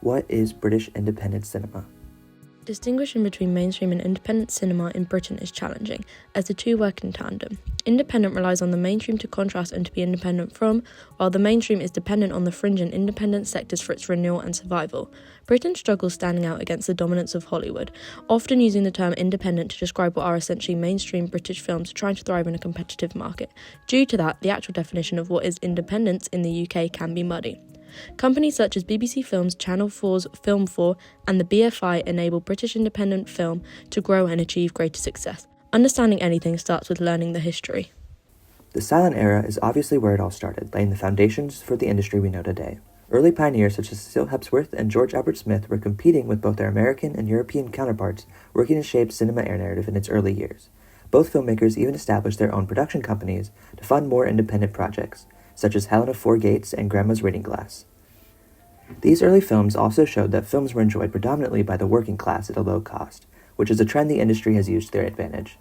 What is British independent cinema? Distinguishing between mainstream and independent cinema in Britain is challenging, as the two work in tandem. Independent relies on the mainstream to contrast and to be independent from, while the mainstream is dependent on the fringe and independent sectors for its renewal and survival. Britain struggles standing out against the dominance of Hollywood, often using the term independent to describe what are essentially mainstream British films trying to thrive in a competitive market. Due to that, the actual definition of what is independence in the UK can be muddy. Companies such as BBC Films, Channel 4's Film 4 and the BFI enable British independent film to grow and achieve greater success. Understanding anything starts with learning the history. The silent era is obviously where it all started, laying the foundations for the industry we know today. Early pioneers such as Cecil Hepsworth and George Albert Smith were competing with both their American and European counterparts, working to shape cinema narrative in its early years. Both filmmakers even established their own production companies to fund more independent projects, such as Helen of Four Gates and Grandma's Reading Glass. These early films also showed that films were enjoyed predominantly by the working class at a low cost, which is a trend the industry has used to their advantage.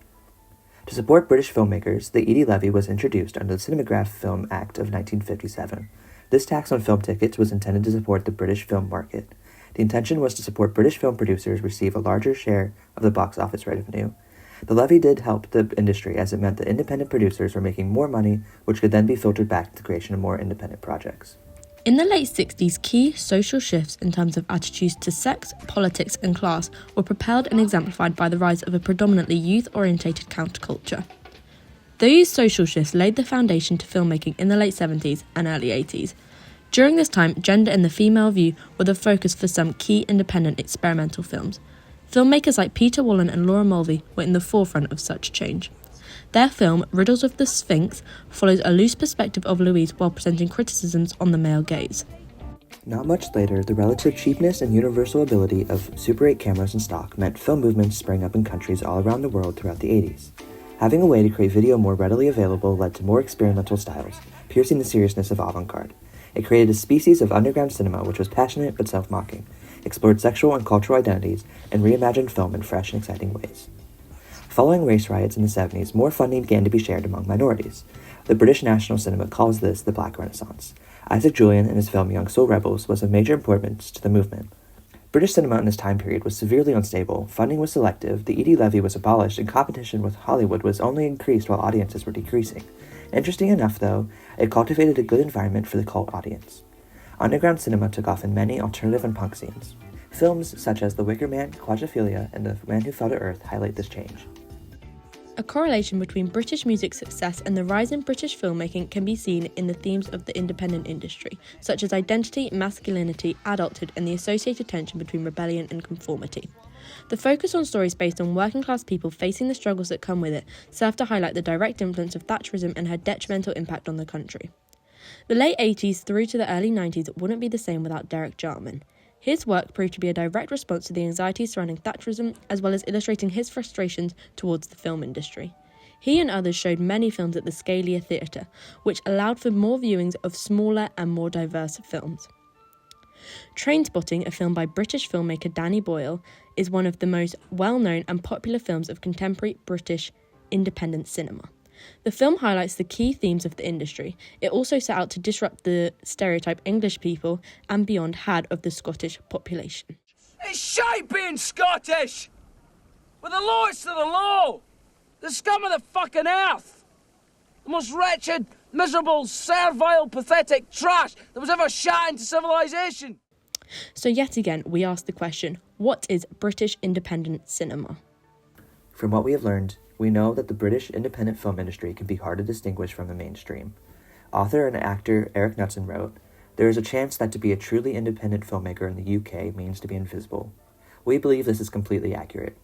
To support British filmmakers, the Eady levy was introduced under the Cinematograph Film Act of 1957. This tax on film tickets was intended to support the British film market. The intention was to support British film producers receive a larger share of the box office revenue. The levy did help the industry as it meant that independent producers were making more money, which could then be filtered back to the creation of more independent projects. In the late 60s, key social shifts in terms of attitudes to sex, politics and class were propelled and exemplified by the rise of a predominantly youth-orientated counterculture. These social shifts laid the foundation to filmmaking in the late 70s and early 80s. During this time, gender and the female view were the focus for some key independent experimental films. Filmmakers like Peter Wallen and Laura Mulvey were in the forefront of such change. Their film, Riddles of the Sphinx, follows a loose perspective of Louise while presenting criticisms on the male gaze. Not much later, the relative cheapness and universal ability of Super 8 cameras in stock meant film movements sprang up in countries all around the world throughout the 80s. Having a way to create video more readily available led to more experimental styles, piercing the seriousness of avant-garde. It created a species of underground cinema which was passionate but self-mocking, explored sexual and cultural identities, and reimagined film in fresh and exciting ways. Following race riots in the 70s, more funding began to be shared among minorities. The British National Cinema calls this the Black Renaissance. Isaac Julian and his film Young Soul Rebels was of major importance to the movement. British cinema in this time period was severely unstable, funding was selective, the Eady levy was abolished, and competition with Hollywood was only increased while audiences were decreasing. Interesting enough, though, it cultivated a good environment for the cult audience. Underground cinema took off in many alternative and punk scenes. Films such as The Wicker Man, Quadrophilia, and The Man Who Fell to Earth highlight this change. A correlation between British music success and the rise in British filmmaking can be seen in the themes of the independent industry, such as identity, masculinity, adulthood, and the associated tension between rebellion and conformity. The focus on stories based on working-class people facing the struggles that come with it served to highlight the direct influence of Thatcherism and her detrimental impact on the country. The late 80s through to the early 90s wouldn't be the same without Derek Jarman. His work proved to be a direct response to the anxiety surrounding Thatcherism, as well as illustrating his frustrations towards the film industry. He and others showed many films at the Scalia Theatre, which allowed for more viewings of smaller and more diverse films. Trainspotting, a film by British filmmaker Danny Boyle, is one of the most well-known and popular films of contemporary British independent cinema. The film highlights the key themes of the industry. It also set out to disrupt the stereotype English people and beyond had of the Scottish population. It's shite being Scottish! We're the lowest of the low! The scum of the fucking earth! The most wretched, miserable, servile, pathetic trash that was ever shot into civilization! So yet again, we ask the question, what is British independent cinema? From what we have learned, we know that the British independent film industry can be hard to distinguish from the mainstream. Author and actor Eric Knudsen wrote, "There is a chance that to be a truly independent filmmaker in the UK means to be invisible." We believe this is completely accurate.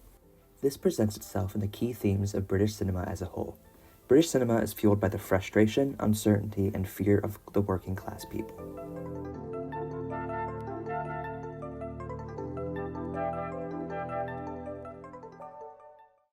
This presents itself in the key themes of British cinema as a whole. British cinema is fueled by the frustration, uncertainty, and fear of the working class people.